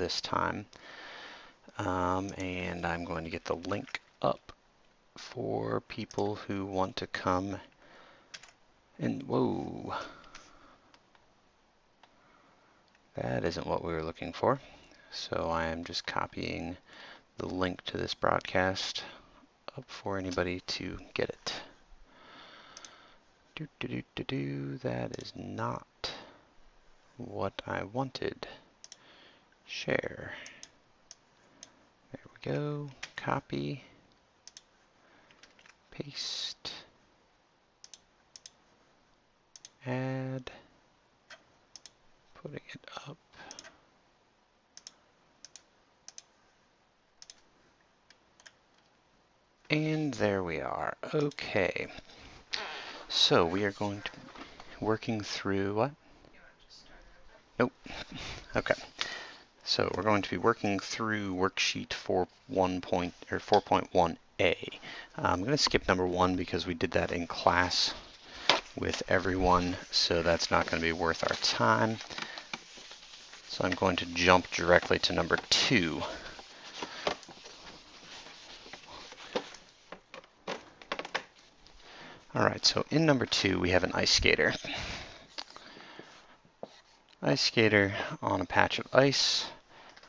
this time. And I'm going to get the link up for people who want to come and, whoa, that isn't what we were looking for. So I am just copying the link to this broadcast up for anybody to get it. That is not what I wanted. Share. There we go. Copy. Paste. Add. Putting it up. And there we are. Okay. So we are going to be working through what? Nope. Okay. So we're going to be working through worksheet 4.1A. I'm going to skip number 1 because we did that in class with everyone, so that's not going to be worth our time. So I'm going to jump directly to number 2. Alright, so in number 2 we have an ice skater. Ice skater on a patch of ice.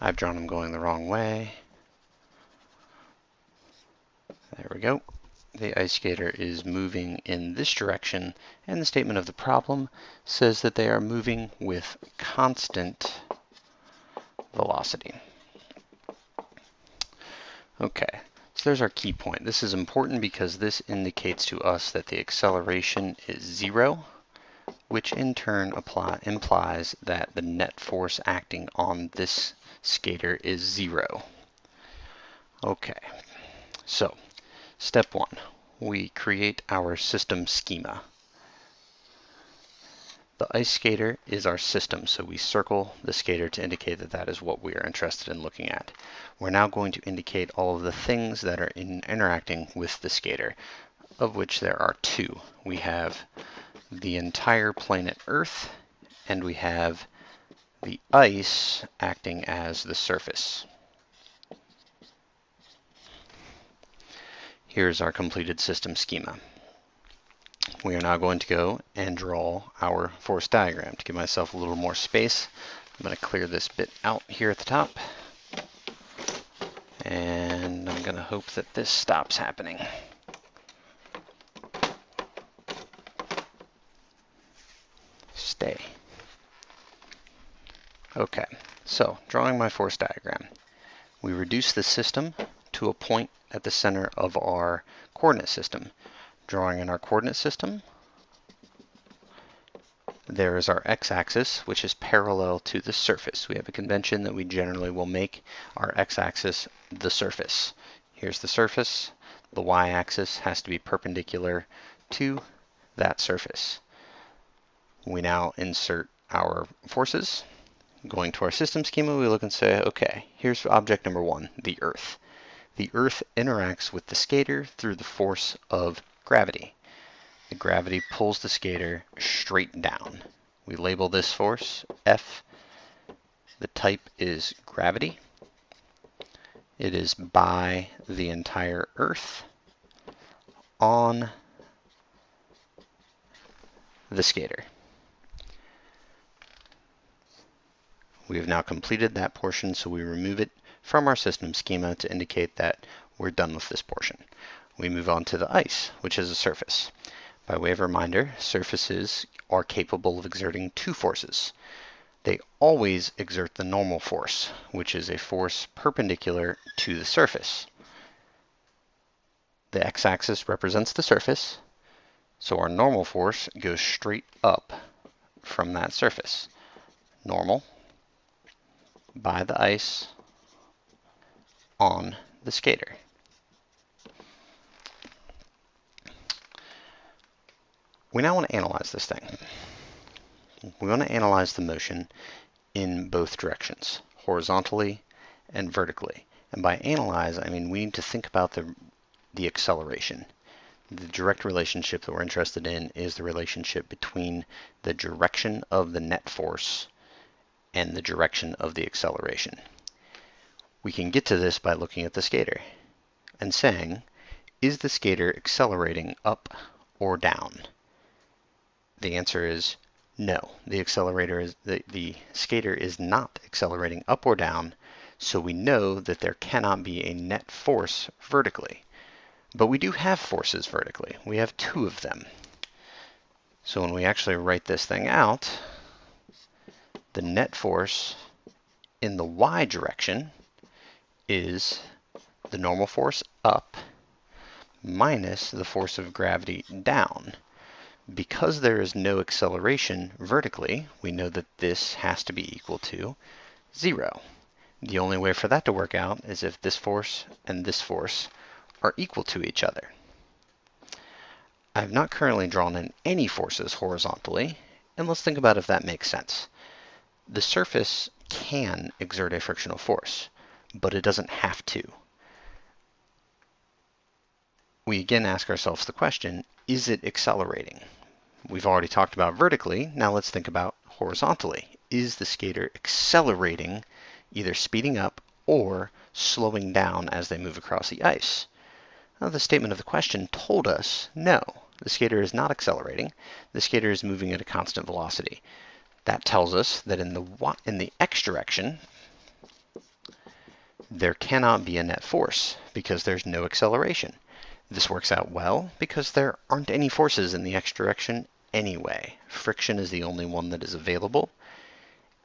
I've drawn him going the wrong way. There we go. The ice skater is moving in this direction, and the statement of the problem says that they are moving with constant velocity. Okay, so there's our key point. This is important because this indicates to us that the acceleration is 0, which in turn implies that the net force acting on this skater is 0. Okay, so step 1, we create our system schema. The ice skater is our system, so we circle the skater to indicate that that is what we are interested in looking at. We're now going to indicate all of the things that are interacting with the skater, of which there are 2. We have the entire planet Earth, and we have the ice acting as the surface. Here's our completed system schema. We are now going to go and draw our force diagram. To give myself a little more space, I'm going to clear this bit out here at the top. And I'm going to hope that this stops happening. Stay. Okay, so drawing my force diagram. We reduce the system to a point at the center of our coordinate system. Drawing in our coordinate system, there is our x-axis, which is parallel to the surface. We have a convention that we generally will make our x-axis the surface. Here's the surface. The y-axis has to be perpendicular to that surface. We now insert our forces. Going to our system schema, we look and say, okay, here's object number 1, the Earth. The Earth interacts with the skater through the force of gravity. The gravity pulls the skater straight down. We label this force F. The type is gravity. It is by the entire Earth on the skater. We have now completed that portion, so we remove it from our system schema to indicate that we're done with this portion. We move on to the ice, which is a surface. By way of reminder, surfaces are capable of exerting 2 forces. They always exert the normal force, which is a force perpendicular to the surface. The x-axis represents the surface, so our normal force goes straight up from that surface. Normal by the ice on the skater. We now want to analyze this thing. We want to analyze the motion in both directions, horizontally and vertically. And by analyze, I mean we need to think about the acceleration. The direct relationship that we're interested in is the relationship between the direction of the net force and the direction of the acceleration. We can get to this by looking at the skater and saying, is the skater accelerating up or down? The answer is no. The skater is not accelerating up or down, so we know that there cannot be a net force vertically. But we do have forces vertically. We have two of them. So when we actually write this thing out, the net force in the y direction is the normal force up minus the force of gravity down. Because there is no acceleration vertically, we know that this has to be equal to 0. The only way for that to work out is if this force and this force are equal to each other. I have not currently drawn in any forces horizontally, and let's think about if that makes sense. The surface can exert a frictional force, but it doesn't have to. We again ask ourselves the question, is it accelerating? We've already talked about vertically, now let's think about horizontally. Is the skater accelerating, either speeding up or slowing down as they move across the ice? The statement of the question told us no, the skater is not accelerating. The skater is moving at a constant velocity. That tells us that in the x direction, there cannot be a net force because there's no acceleration. This works out well because there aren't any forces in the x direction anyway. Friction is the only one that is available,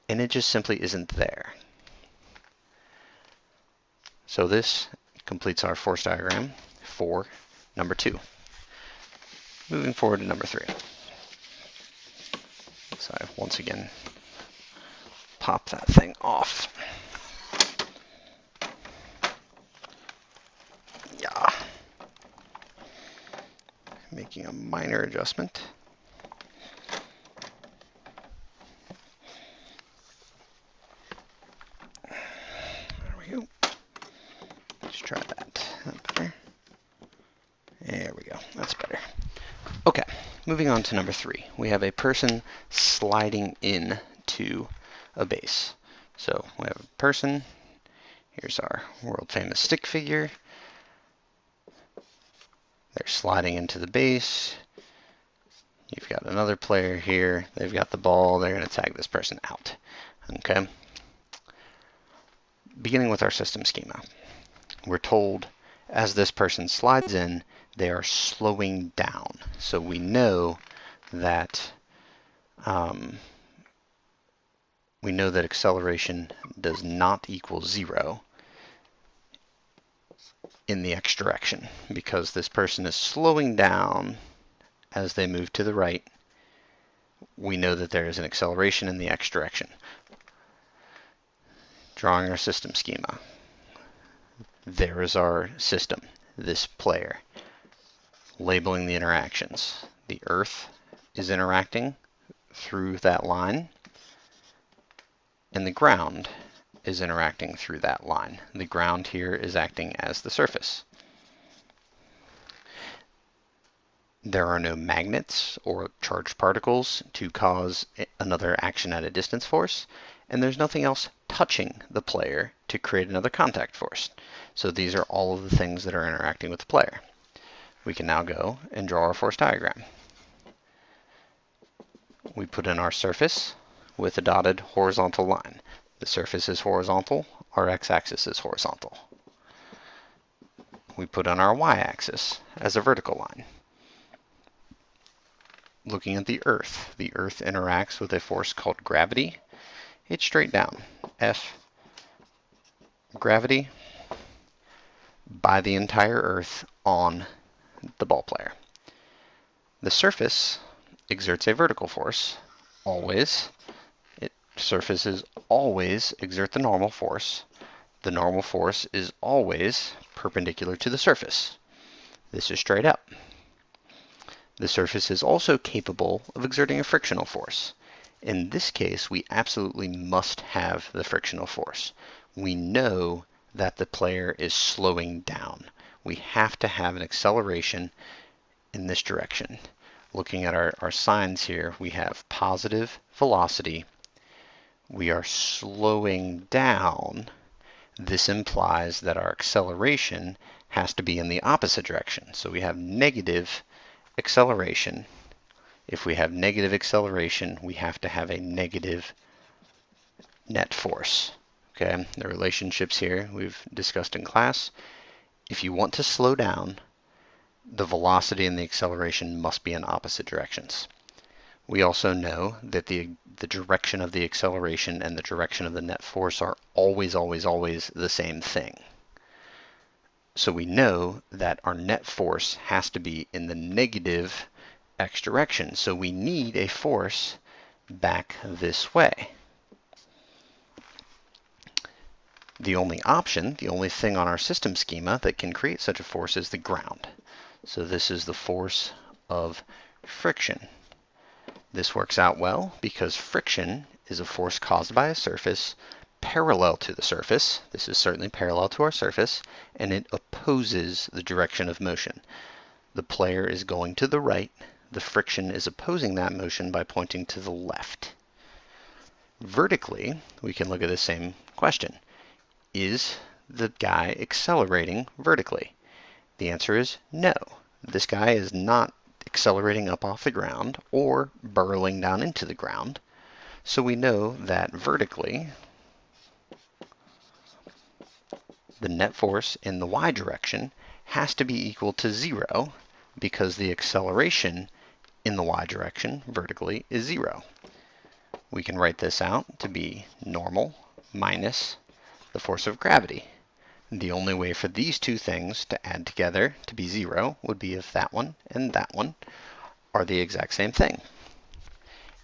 and it just simply isn't there. So this completes our force diagram for number 2. Moving forward to number 3. So I once again pop that thing off. Yeah. Making a minor adjustment. There we go. Let's try that. That's better. There we go. That's better. Okay, moving on to number 3. We have a person sliding in to a base. So we have a person. Here's our world famous stick figure. They're sliding into the base. You've got another player here. They've got the ball. They're going to tag this person out. Okay. Beginning with our system schema, we're told as this person slides in, they are slowing down. So we know that acceleration does not equal 0 in the x direction because this person is slowing down as they move to the right. We know that there is an acceleration in the x direction. Drawing our system schema. There is our system, this player. Labeling the interactions. The Earth is interacting through that line, and the ground is interacting through that line. The ground here is acting as the surface. There are no magnets or charged particles to cause another action at a distance force, and there's nothing else touching the player to create another contact force. So these are all of the things that are interacting with the player. We can now go and draw our force diagram. We put in our surface with a dotted horizontal line. The surface is horizontal, our x-axis is horizontal. We put on our y-axis as a vertical line. Looking at the Earth interacts with a force called gravity. It's straight down. F, gravity, by the entire Earth on the ball player. The surface exerts a vertical force, always. Surfaces always exert the normal force. The normal force is always perpendicular to the surface. This is straight up. The surface is also capable of exerting a frictional force. In this case, we absolutely must have the frictional force. We know that the player is slowing down. We have to have an acceleration in this direction. Looking at our signs here, we have positive velocity. We are slowing down, this implies that our acceleration has to be in the opposite direction. So we have negative acceleration. If we have negative acceleration, we have to have a negative net force. Okay, the relationships here we've discussed in class. If you want to slow down, the velocity and the acceleration must be in opposite directions. We also know that the direction of the acceleration and the direction of the net force are always, always, always the same thing. So we know that our net force has to be in the negative x direction. So we need a force back this way. The only option, the only thing on our system schema that can create such a force is the ground. So this is the force of friction. This works out well because friction is a force caused by a surface parallel to the surface. This is certainly parallel to our surface, and it opposes the direction of motion. The player is going to the right. The friction is opposing that motion by pointing to the left. Vertically, we can look at the same question. Is the guy accelerating vertically? The answer is no. This guy is not accelerating up off the ground or burrowing down into the ground. So we know that vertically, the net force in the y direction has to be equal to 0 because the acceleration in the y direction vertically is 0. We can write this out to be normal minus the force of gravity. The only way for these two things to add together to be 0 would be if that one and that one are the exact same thing.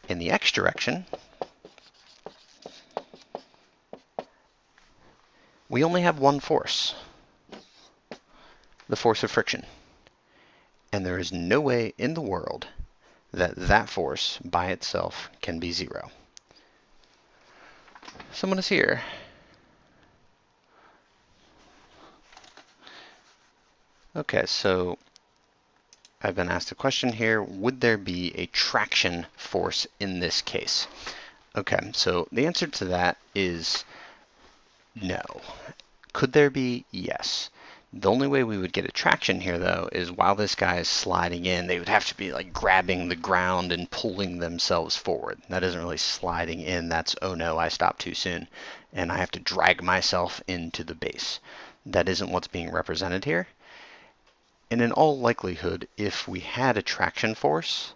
In the x direction, we only have one force, the force of friction. And there is no way in the world that that force by itself can be 0. Someone is here. Okay, so I've been asked a question here. Would there be a traction force in this case? Okay, so the answer to that is no. Could there be? Yes. The only way we would get a traction here, though, is while this guy is sliding in, they would have to be like grabbing the ground and pulling themselves forward. That isn't really sliding in. That's, oh no, I stopped too soon, and I have to drag myself into the base. That isn't what's being represented here. And in all likelihood, if we had a traction force,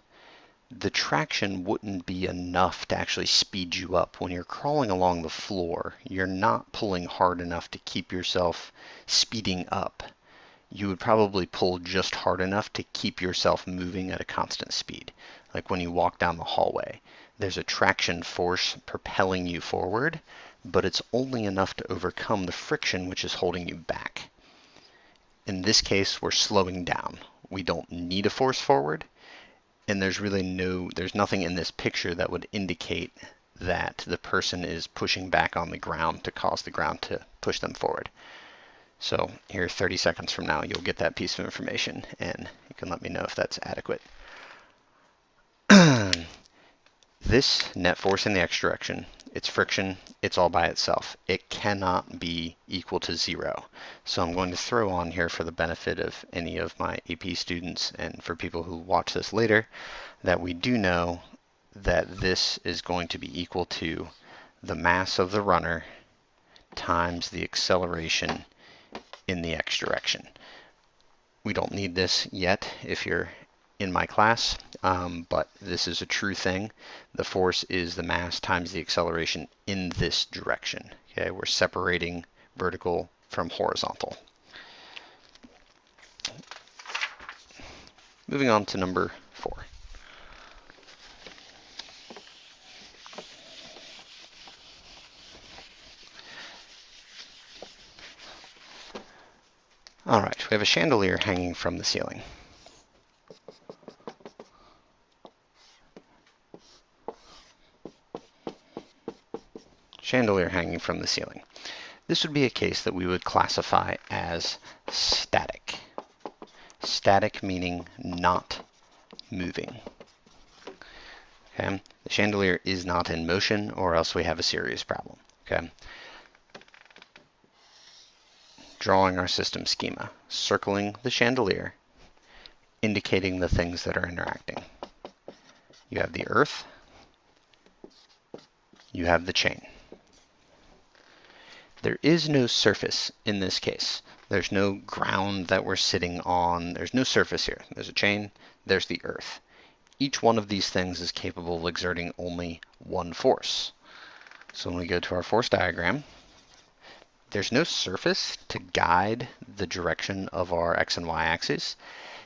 the traction wouldn't be enough to actually speed you up. When you're crawling along the floor, you're not pulling hard enough to keep yourself speeding up. You would probably pull just hard enough to keep yourself moving at a constant speed. Like when you walk down the hallway, there's a traction force propelling you forward, but it's only enough to overcome the friction which is holding you back. In this case, we're slowing down. We don't need a force forward, and there's nothing in this picture that would indicate that the person is pushing back on the ground to cause the ground to push them forward. So here, 30 seconds from now, you'll get that piece of information, and you can let me know if that's adequate. This net force in the x direction, it's friction, it's all by itself. It cannot be equal to 0. So I'm going to throw on here for the benefit of any of my AP students and for people who watch this later, that we do know that this is going to be equal to the mass of the runner times the acceleration in the x direction. We don't need this yet if you're in my class, but this is a true thing. The force is the mass times the acceleration in this direction. Okay, we're separating vertical from horizontal. Moving on to number 4. All right, we have a chandelier hanging from the ceiling. Chandelier hanging from the ceiling. This would be a case that we would classify as static. Static meaning not moving. Okay? The chandelier is not in motion, or else we have a serious problem. Okay? drawing our system schema, circling the chandelier, indicating the things that are interacting. You have the earth, you have the chain. There is no surface in this case. There's no ground that we're sitting on. There's no surface here. There's a chain, there's the earth. Each one of these things is capable of exerting only one force. So when we go to our force diagram, there's no surface to guide the direction of our x and y axes.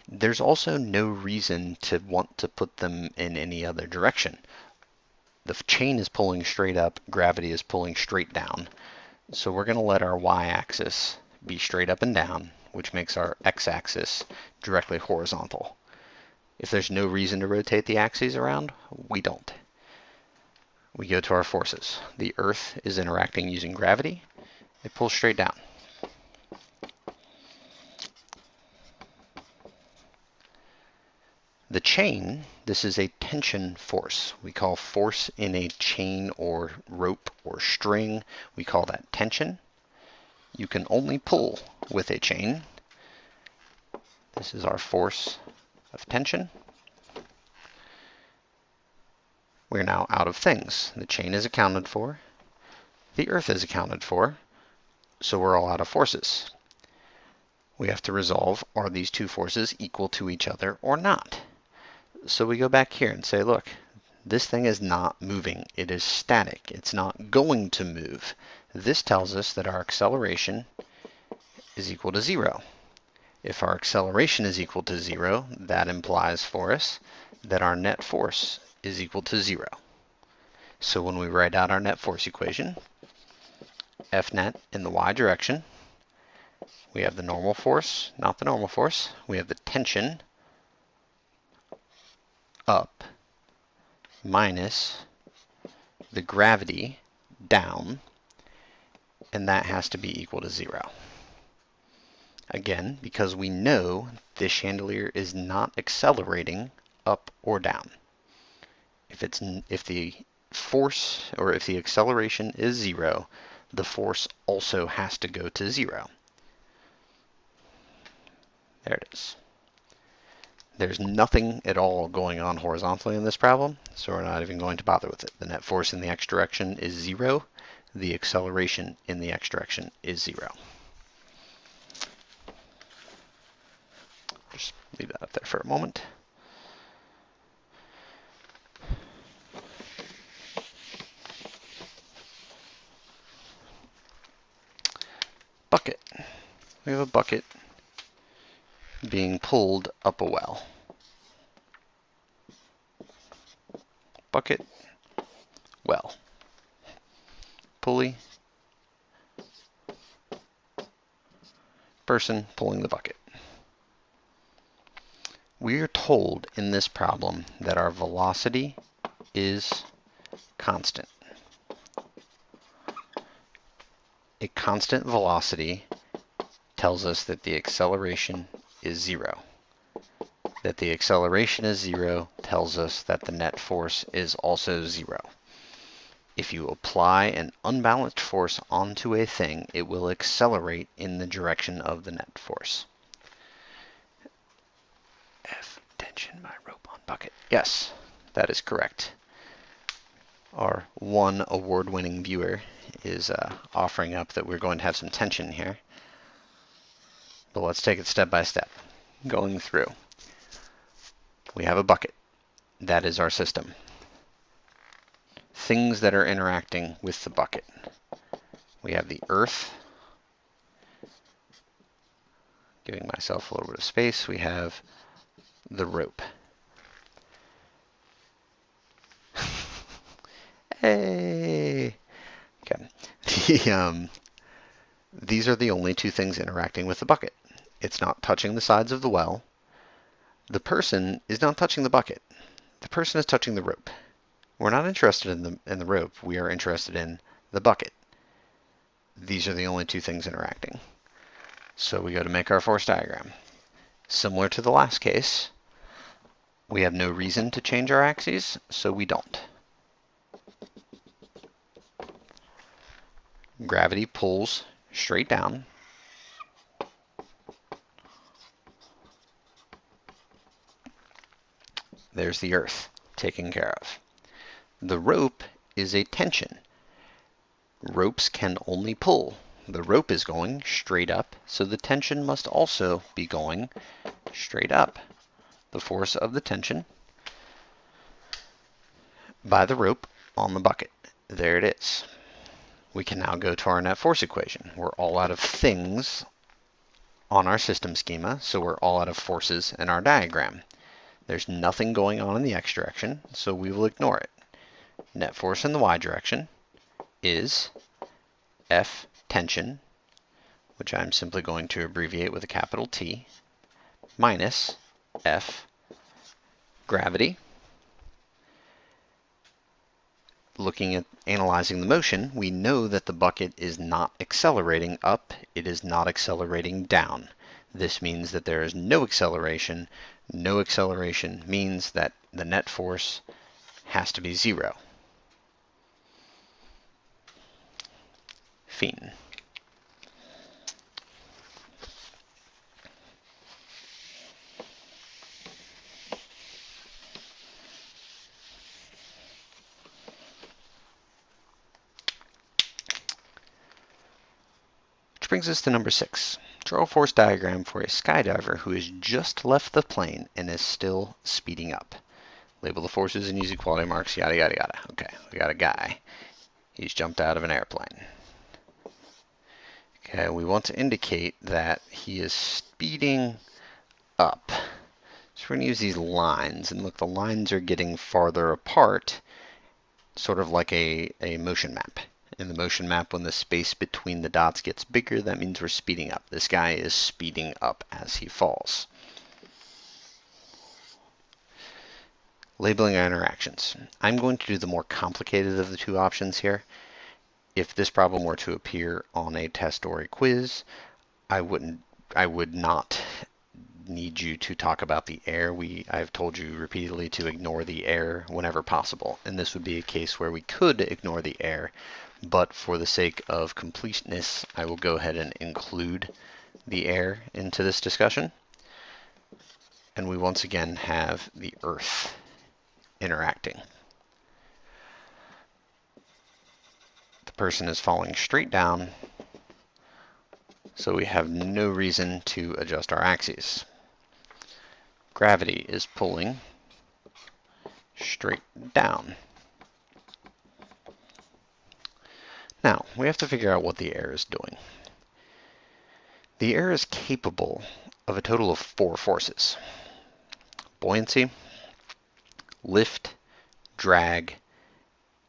There's also no reason to want to put them in any other direction. The chain is pulling straight up, gravity is pulling straight down. So we're going to let our y-axis be straight up and down, which makes our x-axis directly horizontal. If there's no reason to rotate the axes around, we don't. We go to our forces. The earth is interacting using gravity. It pulls straight down. The chain, this is a tension force. We call force in a chain or rope or string, we call that tension. You can only pull with a chain. This is our force of tension. We're now out of things. The chain is accounted for. The earth is accounted for. So we're all out of forces. We have to resolve, are these two forces equal to each other or not? So we go back here and say, look, this thing is not moving. It is static. It's not going to move. This tells us that our acceleration is equal to 0. If our acceleration is equal to 0, that implies for us that our net force is equal to 0. So when we write out our net force equation, F net in the y direction, we have the normal force, not the normal force. We have the tension up minus the gravity down, and that has to be equal to 0. Again, because we know this chandelier is not accelerating up or down. If the force or if the acceleration is 0, the force also has to go to 0. There it is. There's nothing at all going on horizontally in this problem, so we're not even going to bother with it. The net force in the x direction is 0. The acceleration in the x direction is 0. Just leave that up there for a moment. Bucket. We have a bucket being pulled up a well. Bucket, well. Pulley, person pulling the bucket. We are told in this problem that our velocity is constant. A constant velocity tells us that the acceleration is 0. That the acceleration is 0 tells us that the net force is also 0. If you apply an unbalanced force onto a thing, it will accelerate in the direction of the net force. F, tension by rope on bucket. Yes, that is correct. Our one award-winning viewer is offering up that we're going to have some tension here. But let's take it step by step. Going through. We have a bucket. That is our system. Things that are interacting with the bucket. We have the earth. Giving myself a little bit of space. We have the rope. Hey! Okay. These are the only two things interacting with the bucket. It's not touching the sides of the well. The person is not touching the bucket. The person is touching the rope. We're not interested in the rope. We are interested in the bucket. These are the only two things interacting. So we go to make our force diagram. Similar to the last case, we have no reason to change our axes, so we don't. Gravity pulls straight down. There's the earth taken care of. The rope is a tension. Ropes can only pull. The rope is going straight up, so the tension must also be going straight up. The force of the tension by the rope on the bucket. There it is. We can now go to our net force equation. We're all out of things on our system schema, so we're all out of forces in our diagram. There's nothing going on in the x direction, so we will ignore it. Net force in the y direction is F tension, which I'm simply going to abbreviate with a capital T, minus F gravity. Looking at analyzing the motion, we know that the bucket is not accelerating up, it is not accelerating down. This means that there is no acceleration. No acceleration means that the net force has to be 0. Fiend. Which brings us to number 6. Draw a force diagram for a skydiver who has just left the plane and is still speeding up. Label the forces and use equality marks, yada, yada, yada. Okay, we got a guy. He's jumped out of an airplane. Okay, we want to indicate that he is speeding up. So we're going to use these lines, and look, the lines are getting farther apart, sort of like a motion map. In the motion map, when the space between the dots gets bigger, that means we're speeding up. This guy is speeding up as he falls. Labeling our interactions. I'm going to do the more complicated of the two options here. If this problem were to appear on a test or a quiz, I would not need you to talk about the air. I've told you repeatedly to ignore the air whenever possible, and this would be a case where we could ignore the air, but for the sake of completeness, I will go ahead and include the air into this discussion. And we once again have the earth interacting. The person is falling straight down, so we have no reason to adjust our axes. Gravity is pulling straight down. Now, we have to figure out what the air is doing. The air is capable of a total of 4 forces: buoyancy, lift, drag,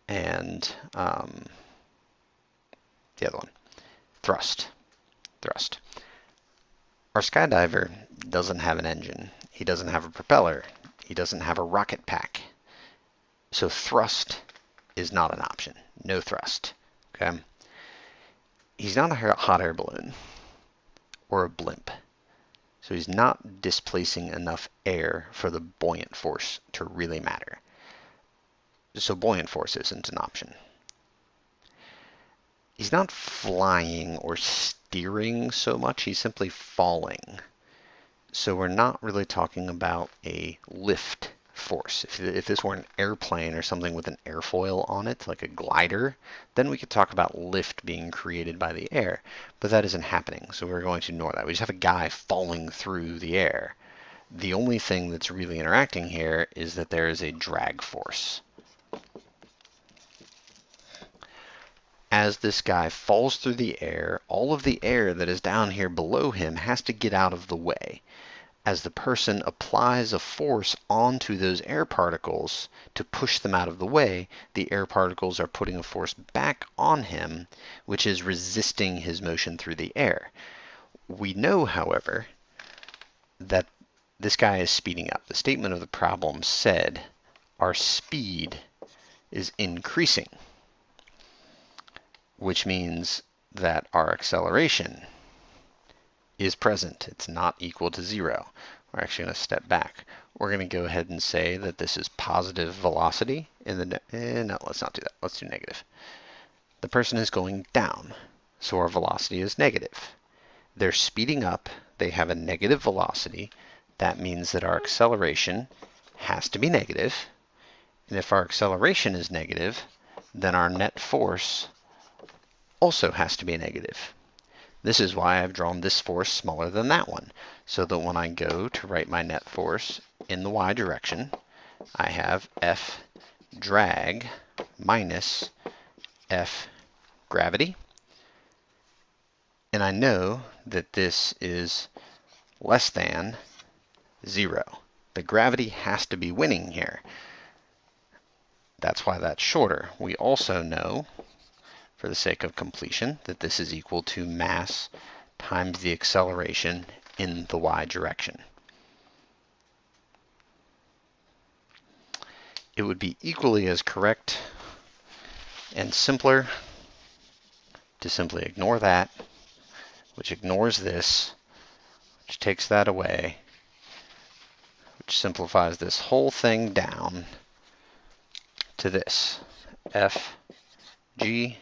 and the other one, thrust. Our skydiver doesn't have an engine. He doesn't have a propeller. He doesn't have a rocket pack. So thrust is not an option. No thrust. Okay? He's not a hot air balloon or a blimp. So he's not displacing enough air for the buoyant force to really matter. So buoyant force isn't an option. He's not flying or steering so much, he's simply falling. So we're not really talking about a lift force. If this were an airplane or something with an airfoil on it, like a glider, then we could talk about lift being created by the air. But that isn't happening, so we're going to ignore that. We just have a guy falling through the air. The only thing that's really interacting here is that there is a drag force. As this guy falls through the air, all of the air that is down here below him has to get out of the way. As the person applies a force onto those air particles to push them out of the way, the air particles are putting a force back on him, which is resisting his motion through the air. We know, however, that this guy is speeding up. The statement of the problem said our speed is increasing, which means that our acceleration is present. It's not equal to 0. We're actually going to step back. We're going to go ahead and say that this is positive velocity in the no, let's not do that. Let's do negative. The person is going down, so our velocity is negative. They're speeding up. They have a negative velocity. That means that our acceleration has to be negative, and if our acceleration is negative, then our net force also has to be negative. This is why I've drawn this force smaller than that one, so that when I go to write my net force in the y direction, I have F drag minus F gravity, and I know that this is less than 0. The gravity has to be winning here. That's why that's shorter. We also know, for the sake of completion, that this is equal to mass times the acceleration in the y direction. It would be equally as correct and simpler to simply ignore that, which ignores this, which takes that away, which simplifies this whole thing down to this. F, G,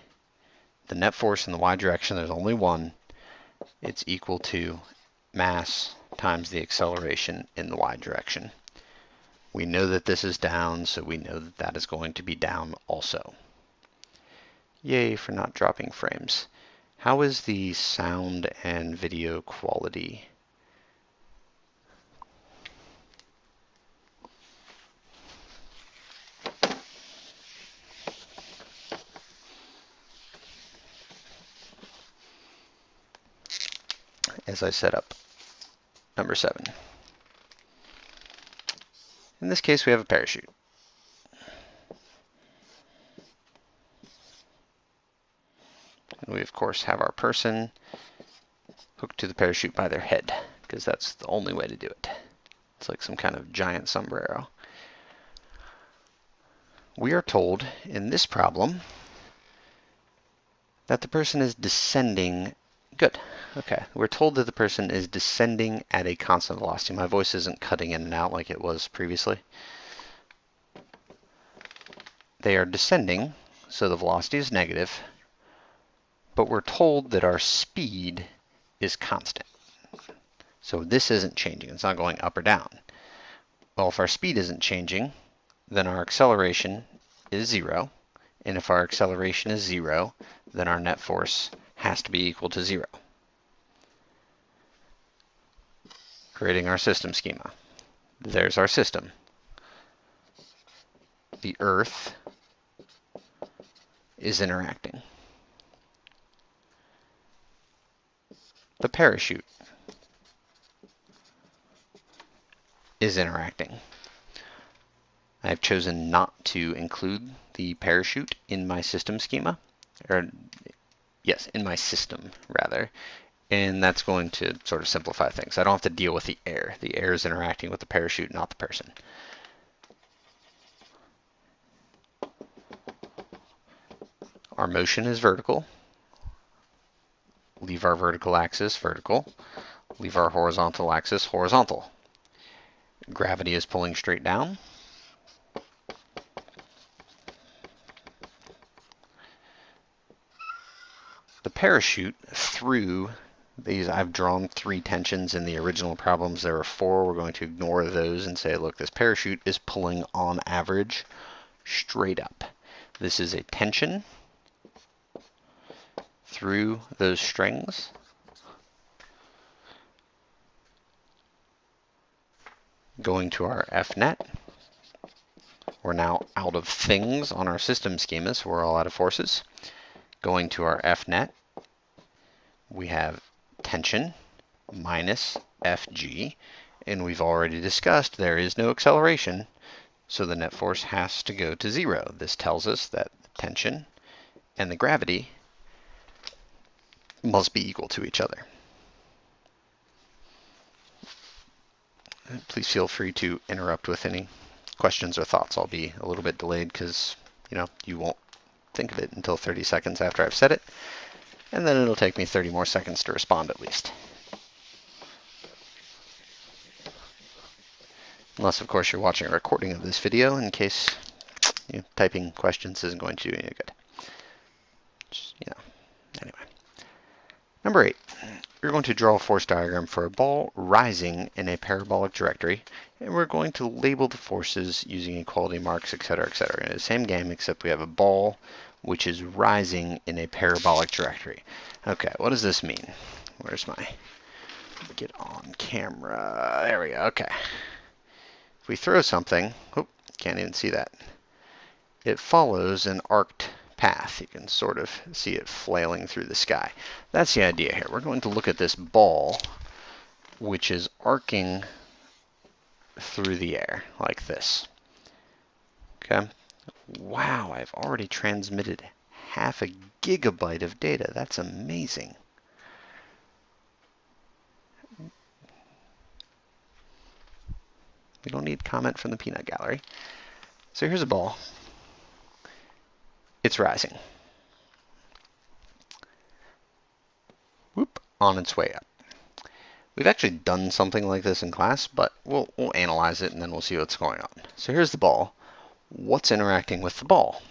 the net force in the y direction, there's only one. It's equal to mass times the acceleration in the y direction. We know that this is down, so we know that that is going to be down also. Yay for not dropping frames. How is the sound and video quality? As I set up number 7. In this case, we have a parachute. And we, of course, have our person hooked to the parachute by their head, because that's the only way to do it. It's like some kind of giant sombrero. We are told in this problem that the person is descending. Good. Okay. We're told that the person is descending at a constant velocity. My voice isn't cutting in and out like it was previously. They are descending, so the velocity is negative, but we're told that our speed is constant. So this isn't changing. It's not going up or down. Well, if our speed isn't changing, then our acceleration is 0. And if our acceleration is 0, then our net force has to be equal to 0. Creating our system schema. There's our system. The Earth is interacting. The parachute is interacting. I've chosen not to include the parachute in my system schema, or yes, in my system rather, and that's going to sort of simplify things. I don't have to deal with the air. The air is interacting with the parachute, not the person. Our motion is vertical. Leave our vertical axis vertical. Leave our horizontal axis horizontal. Gravity is pulling straight down. The parachute through these, I've drawn 3 tensions in the original problems. There are 4. We're going to ignore those and say, look, this parachute is pulling on average straight up. This is a tension through those strings. Going to our F net. We're now out of things on our system schema, so we're all out of forces. Going to our F net, we have tension minus Fg, and we've already discussed there is no acceleration, so the net force has to go to 0. This tells us that the tension and the gravity must be equal to each other. Please feel free to interrupt with any questions or thoughts. I'll be a little bit delayed because, you won't think of it until 30 seconds after I've said it, and then it'll take me 30 more seconds to respond at least. Unless, of course, you're watching a recording of this video, in case typing questions isn't going to do you any good. Just, anyway. Number 8. we're going to draw a force diagram for a ball rising in a parabolic trajectory, and we're going to label the forces using equality marks, etc., etc. In the same game, except we have a ball which is rising in a parabolic trajectory. Okay, what does this mean? Where's my get on camera? There we go. Okay. If we throw something, oh, can't even see that. It follows an arced path. You can sort of see it flailing through the sky. That's the idea here. We're going to look at this ball, which is arcing through the air like this. Okay. Wow, I've already transmitted half a gigabyte of data. That's amazing. We don't need comment from the peanut gallery. So here's a ball. It's rising. Whoop, on its way up. We've actually done something like this in class, but we'll analyze it and then we'll see what's going on. So here's the ball. What's interacting with the ball?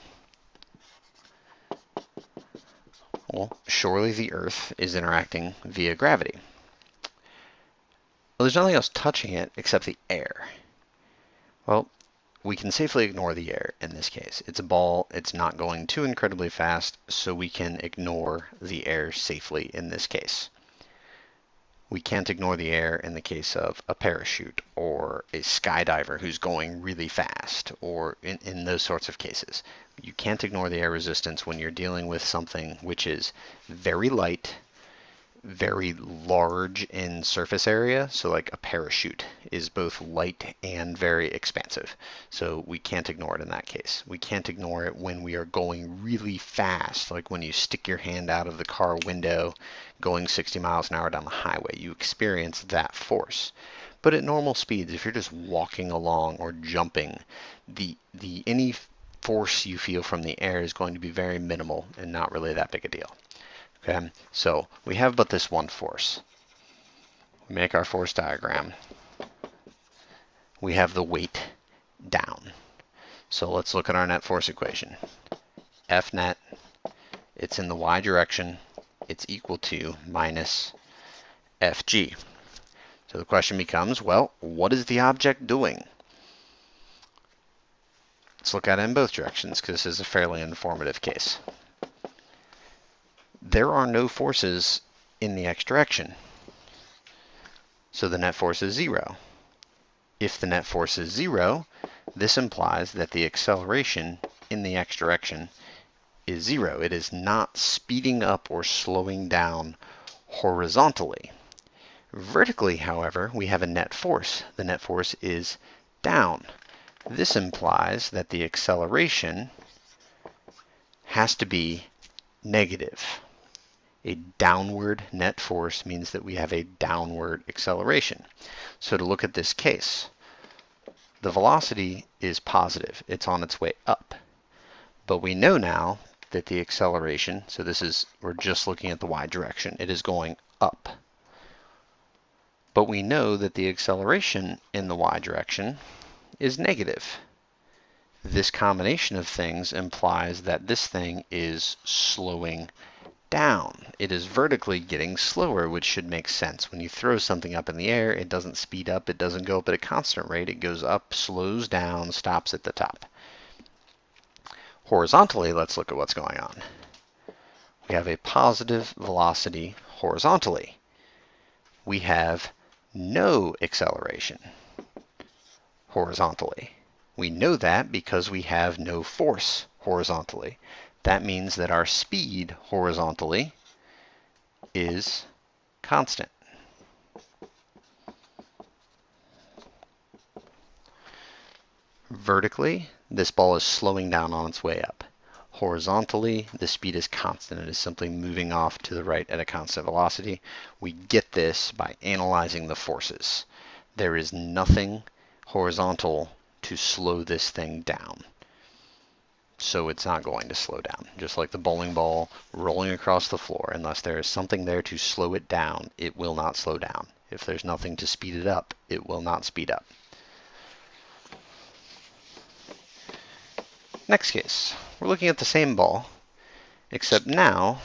Well, surely the Earth is interacting via gravity. Well, there's nothing else touching it except the air. Well, we can safely ignore the air in this case. It's a ball, it's not going too incredibly fast, so we can ignore the air safely in this case. We can't ignore the air in the case of a parachute or a skydiver who's going really fast, or in those sorts of cases. You can't ignore the air resistance when you're dealing with something which is very light, very large in surface area. So like a parachute is both light and very expansive. So we can't ignore it in that case. We can't ignore it when we are going really fast, like when you stick your hand out of the car window going 60 miles an hour down the highway. You experience that force. But at normal speeds, if you're just walking along or jumping, any force you feel from the air is going to be very minimal and not really that big a deal. Okay, so we have but this one force. We make our force diagram. We have the weight down. So let's look at our net force equation. F net, it's in the y direction, it's equal to minus Fg. So the question becomes, well, what is the object doing? Let's look at it in both directions because this is a fairly informative case. There are no forces in the x direction, so the net force is 0. If the net force is 0, this implies that the acceleration in the x direction is 0. It is not speeding up or slowing down horizontally. Vertically, however, we have a net force. The net force is down. This implies that the acceleration has to be negative. A downward net force means that we have a downward acceleration. So to look at this case, the velocity is positive. It's on its way up. But we know now that the acceleration, so we're just looking at the y direction, it is going up. But we know that the acceleration in the y direction is negative. This combination of things implies that this thing is slowing down. It is vertically getting slower, which should make sense. When you throw something up in the air, it doesn't speed up, it doesn't go up at a constant rate, it goes up, slows down, stops at the top. Horizontally, let's look at what's going on. We have a positive velocity horizontally. We have no acceleration horizontally. We know that because we have no force horizontally. That means that our speed horizontally is constant. Vertically, this ball is slowing down on its way up. Horizontally, the speed is constant. It is simply moving off to the right at a constant velocity. We get this by analyzing the forces. There is nothing horizontal to slow this thing down. So it's not going to slow down. Just like the bowling ball rolling across the floor, unless there is something there to slow it down, it will not slow down. If there's nothing to speed it up, it will not speed up. Next case, we're looking at the same ball, except now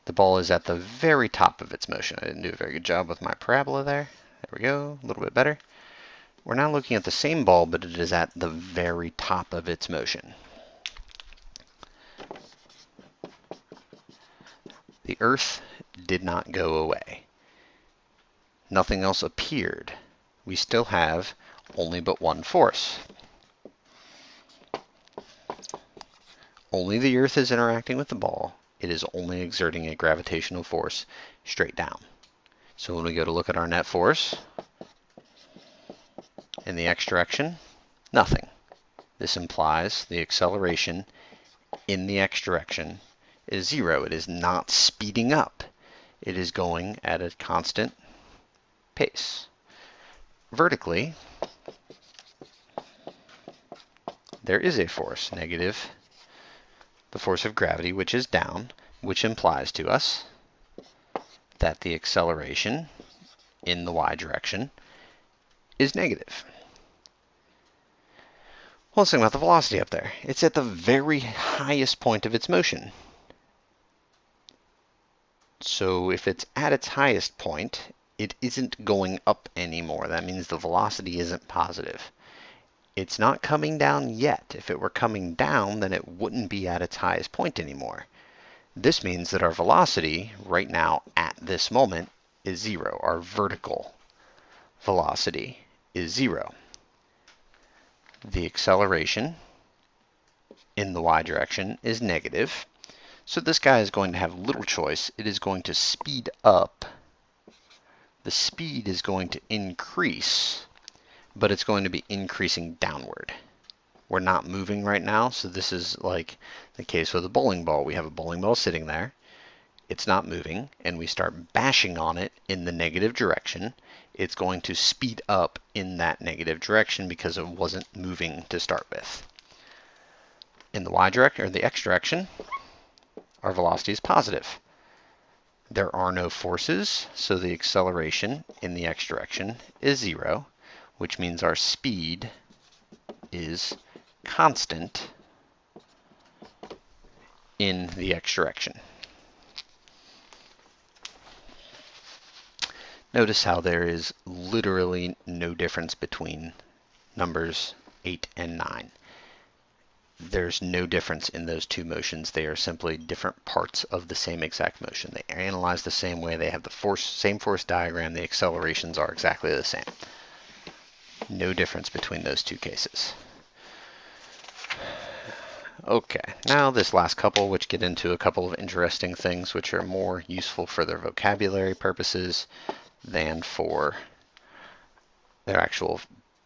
The ball is at the very top of its motion. I didn't do a very good job with my parabola there. There we go, a little bit better. We're now looking at the same ball, but it is at the very top of its motion. The Earth did not go away. Nothing else appeared. We still have only but one force. Only the Earth is interacting with the ball. It is only exerting a gravitational force straight down. So when we go to look at our net force in the x direction, nothing. This implies the acceleration in the x direction is 0. It is not speeding up. It is going at a constant pace. Vertically, there is a force, negative the force of gravity, which is down, which implies to us that the acceleration in the y direction is negative. Well, let's think about the velocity up there. It's at the very highest point of its motion. So if it's at its highest point, it isn't going up anymore. That means the velocity isn't positive. It's not coming down yet. If it were coming down, then it wouldn't be at its highest point anymore. This means that our velocity right now at this moment is 0. Our vertical velocity is 0. The acceleration in the y direction is negative. So this guy is going to have little choice. It is going to speed up. The speed is going to increase, but it's going to be increasing downward. We're not moving right now, so this is like the case with a bowling ball. We have a bowling ball sitting there. It's not moving, and we start bashing on it in the negative direction. It's going to speed up in that negative direction because it wasn't moving to start with. In the y direction, or the x direction, our velocity is positive. There are no forces, so the acceleration in the x direction is 0, which means our speed is constant in the x direction. Notice how there is literally no difference between numbers 8 and 9. There's no difference in those two motions. They are simply different parts of the same exact motion. They are analyzed the same way. They have the same force diagram. The accelerations are exactly the same. No difference between those two cases. Okay, now this last couple, which get into a couple of interesting things which are more useful for their vocabulary purposes than for their actual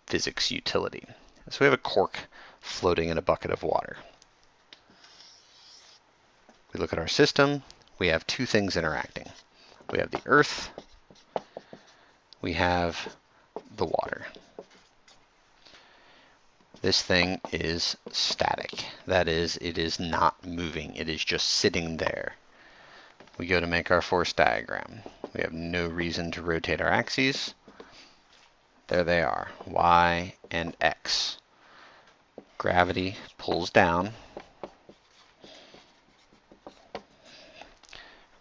physics utility. So we have a cork floating in a bucket of water. We look at our system. We have two things interacting. We have the Earth. We have the water. This thing is static. That is, it is not moving. It is just sitting there. We go to make our force diagram. We have no reason to rotate our axes. There they are, y and x. Gravity pulls down.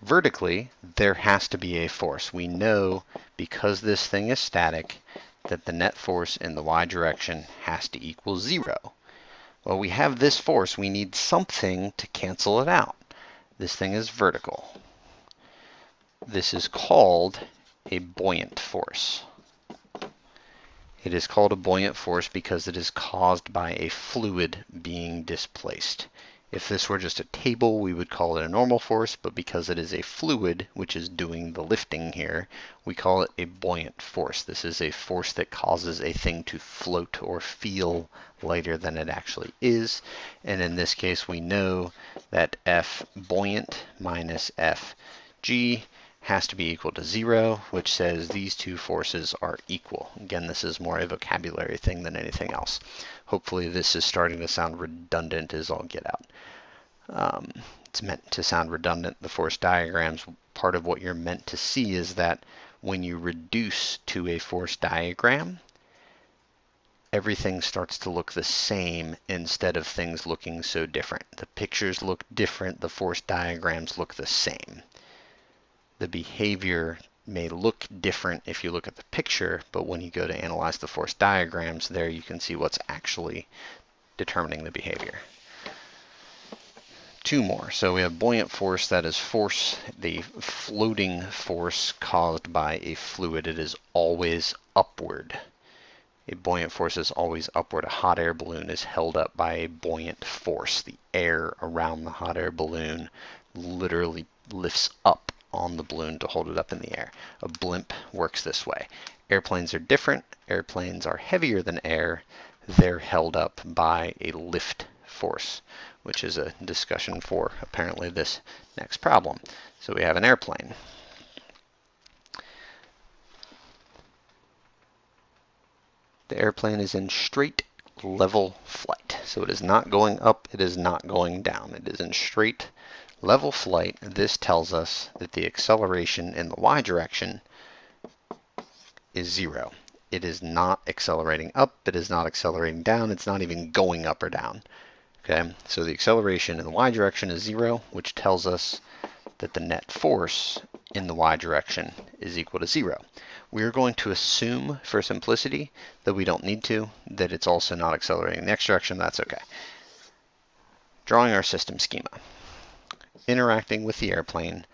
Vertically, there has to be a force. We know, because this thing is static, that the net force in the y direction has to equal 0. Well, we have this force. We need something to cancel it out. This thing is vertical. This is called a buoyant force. It is called a buoyant force because it is caused by a fluid being displaced. If this were just a table, we would call it a normal force, but because it is a fluid, which is doing the lifting here, we call it a buoyant force. This is a force that causes a thing to float or feel lighter than it actually is. And in this case, we know that F buoyant minus Fg has to be equal to 0, which says these two forces are equal. Again, this is more a vocabulary thing than anything else. Hopefully this is starting to sound redundant as all get out. It's meant to sound redundant. The force diagrams, part of what you're meant to see is that when you reduce to a force diagram, everything starts to look the same instead of things looking so different. The pictures look different, the force diagrams look the same. The behavior may look different if you look at the picture, but when you go to analyze the force diagrams, there you can see what's actually determining the behavior. Two more. So we have buoyant force, that is force, the floating force caused by a fluid. It is always upward. A buoyant force is always upward. A hot air balloon is held up by a buoyant force. The air around the hot air balloon literally lifts up on the balloon to hold it up in the air. A blimp works this way. Airplanes are different. Airplanes are heavier than air. They're held up by a lift force, which is a discussion for apparently this next problem. So we have an airplane. The airplane is in straight level flight. So it is not going up, it is not going down. It is in straight level flight. This tells us that the acceleration in the y direction is 0. It is not accelerating up, it is not accelerating down, it's not even going up or down. Okay, so the acceleration in the y direction is 0, which tells us that the net force in the y direction is equal to 0. We're going to assume, for simplicity, that we don't need to, that it's also not accelerating in the x direction. That's okay. Drawing our system schema. Interacting with the airplane,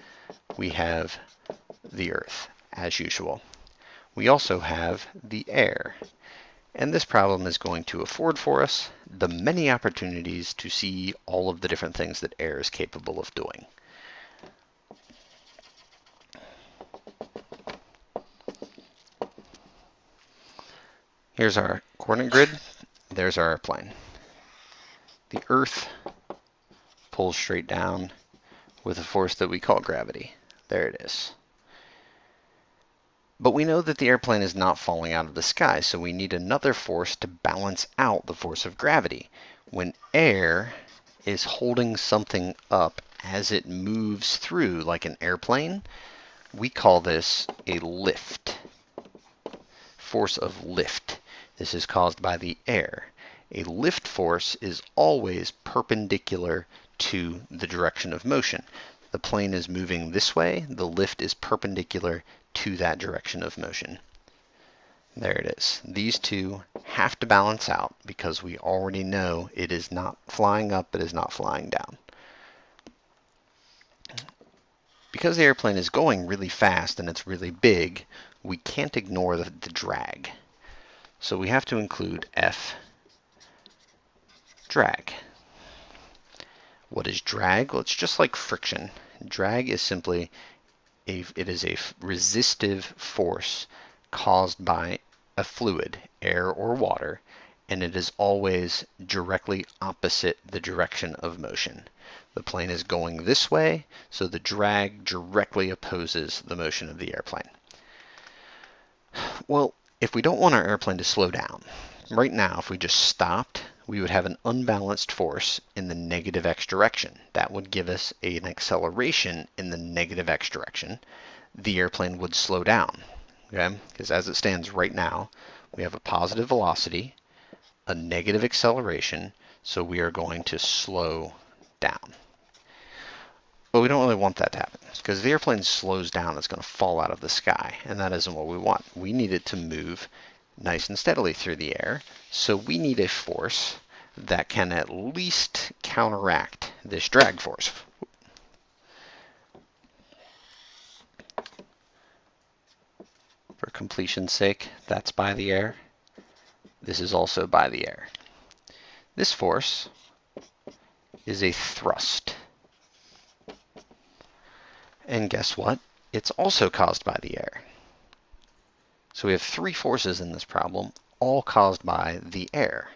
we have the Earth, as usual. We also have the air. And this problem is going to afford for us the many opportunities to see all of the different things that air is capable of doing. Here's our coordinate grid. There's our airplane. The Earth pulls straight down with a force that we call gravity. There it is. But we know that the airplane is not falling out of the sky, so we need another force to balance out the force of gravity. When air is holding something up as it moves through, like an airplane, we call this a lift. Force of lift. This is caused by the air. A lift force is always perpendicular to the direction of motion. The plane is moving this way, the lift is perpendicular to that direction of motion. There it is. These two have to balance out because we already know it is not flying up, it is not flying down. Because the airplane is going really fast and it's really big, we can't ignore the drag. So we have to include F drag. What is drag? Well, it's just like friction. Drag is simply it is a resistive force caused by a fluid, air or water, and it is always directly opposite the direction of motion. The plane is going this way, so the drag directly opposes the motion of the airplane. Well, if we don't want our airplane to slow down, right now if we just stopped, we would have an unbalanced force in the negative x direction. That would give us an acceleration in the negative x direction. The airplane would slow down, okay? Because as it stands right now, we have a positive velocity, a negative acceleration, so we are going to slow down. But we don't really want that to happen, because if the airplane slows down, it's going to fall out of the sky, and that isn't what we want. We need it to move nice and steadily through the air, so we need a force that can at least counteract this drag force. For completion's sake, that's by the air. This is also by the air. This force is a thrust. And guess what? It's also caused by the air. So we have three forces in this problem, all caused by the air.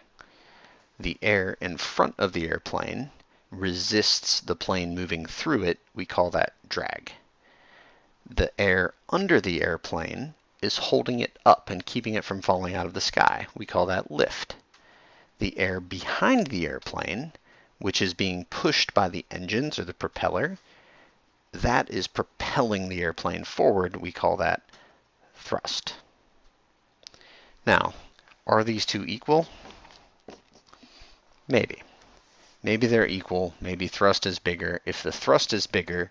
The air in front of the airplane resists the plane moving through it. We call that drag. The air under the airplane is holding it up and keeping it from falling out of the sky. We call that lift. The air behind the airplane, which is being pushed by the engines or the propeller, that is propelling the airplane forward. We call that thrust. Now, are these two equal? Maybe. Maybe they're equal. Maybe thrust is bigger. If the thrust is bigger,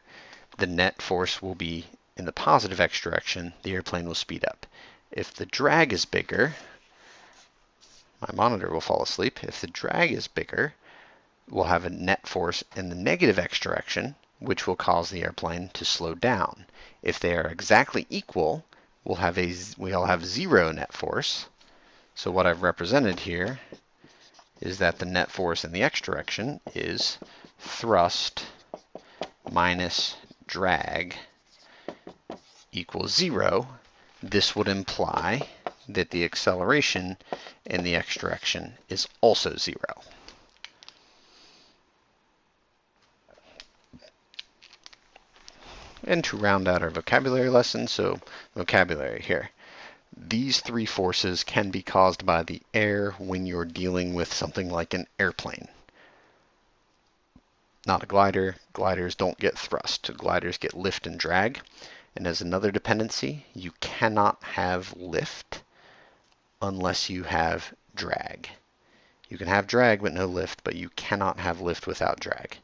the net force will be in the positive x direction, the airplane will speed up. If the drag is bigger, my monitor will fall asleep. If the drag is bigger, we'll have a net force in the negative x direction, which will cause the airplane to slow down. If they are exactly equal, we'll have zero net force. So what I've represented here is that the net force in the x direction is thrust minus drag equals 0. This would imply that the acceleration in the x direction is also 0. And to round out our vocabulary lesson, so vocabulary here. These three forces can be caused by the air when you're dealing with something like an airplane. Not a glider. Gliders don't get thrust. Gliders get lift and drag. And as another dependency, you cannot have lift unless you have drag. You can have drag but no lift, but you cannot have lift without drag.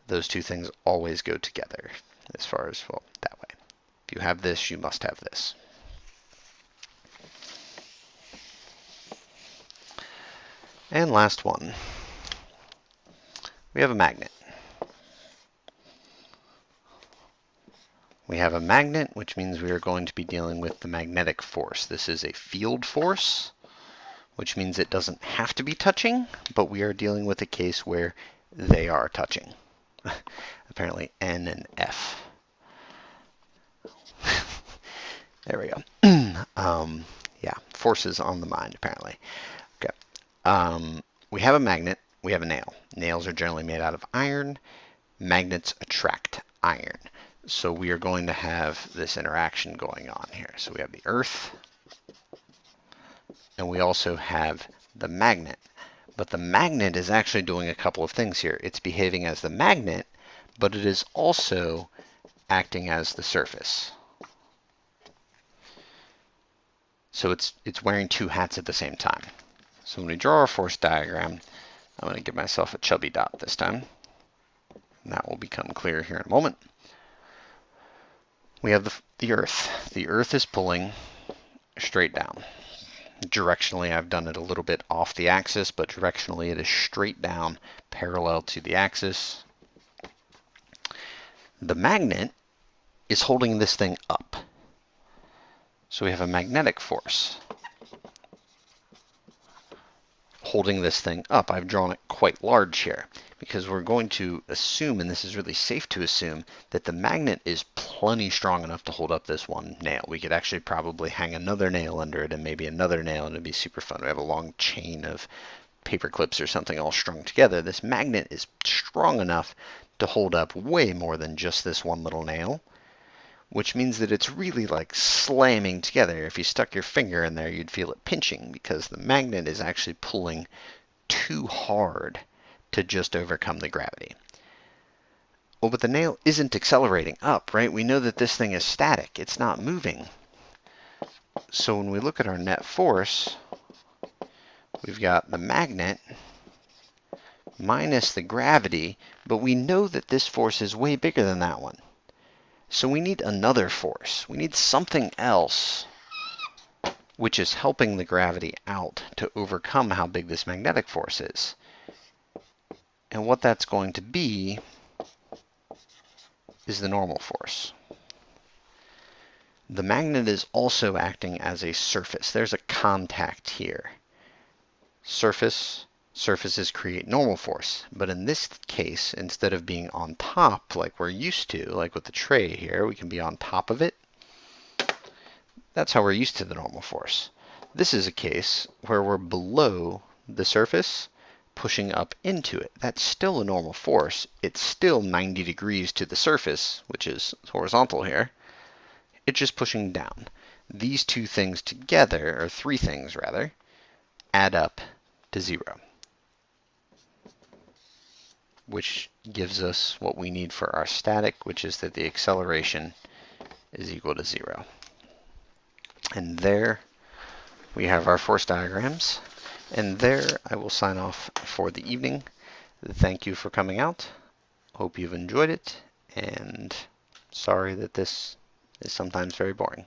Those two things always go together as far as, well, that way. If you have this, you must have this. And last one. We have a magnet. We have a magnet, which means we are going to be dealing with the magnetic force. This is a field force, which means it doesn't have to be touching, but we are dealing with a case where they are touching. Apparently N and F. There we go. Yeah, forces on the mind, apparently. Okay. We have a magnet. We have a nail. Nails are generally made out of iron. Magnets attract iron. So we are going to have this interaction going on here. So we have the Earth, and we also have the magnet. But the magnet is actually doing a couple of things here. It's behaving as the magnet, but it is also acting as the surface. So it's wearing two hats at the same time. So when we draw our force diagram, I'm going to give myself a chubby dot this time. And that will become clear here in a moment. We have the Earth. The Earth is pulling straight down. Directionally, I've done it a little bit off the axis, but directionally it is straight down, parallel to the axis. The magnet is holding this thing up. So we have a magnetic force holding this thing up. I've drawn it quite large here because we're going to assume, and this is really safe to assume, that the magnet is plenty strong enough to hold up this one nail. We could actually probably hang another nail under it and maybe another nail, and it'd be super fun. We have a long chain of paper clips or something all strung together. This magnet is strong enough to hold up way more than just this one little nail, which means that it's really like slamming together. If you stuck your finger in there, you'd feel it pinching because the magnet is actually pulling too hard to just overcome the gravity. Well, but the nail isn't accelerating up, right? We know that this thing is static. It's not moving. So when we look at our net force, we've got the magnet minus the gravity, but we know that this force is way bigger than that one. So we need another force. We need something else which is helping the gravity out to overcome how big this magnetic force is. And what that's going to be is the normal force. The magnet is also acting as a surface. There's a contact here. Surfaces create normal force, but in this case, instead of being on top like we're used to, like with the tray here, we can be on top of it. That's how we're used to the normal force. This is a case where we're below the surface, pushing up into it. That's still a normal force. It's still 90 degrees to the surface, which is horizontal here. It's just pushing down. These two things together, or three things rather, add up to 0. Which gives us what we need for our static, which is that the acceleration is equal to 0. And there we have our force diagrams. And there I will sign off for the evening. Thank you for coming out. Hope you've enjoyed it. And sorry that this is sometimes very boring.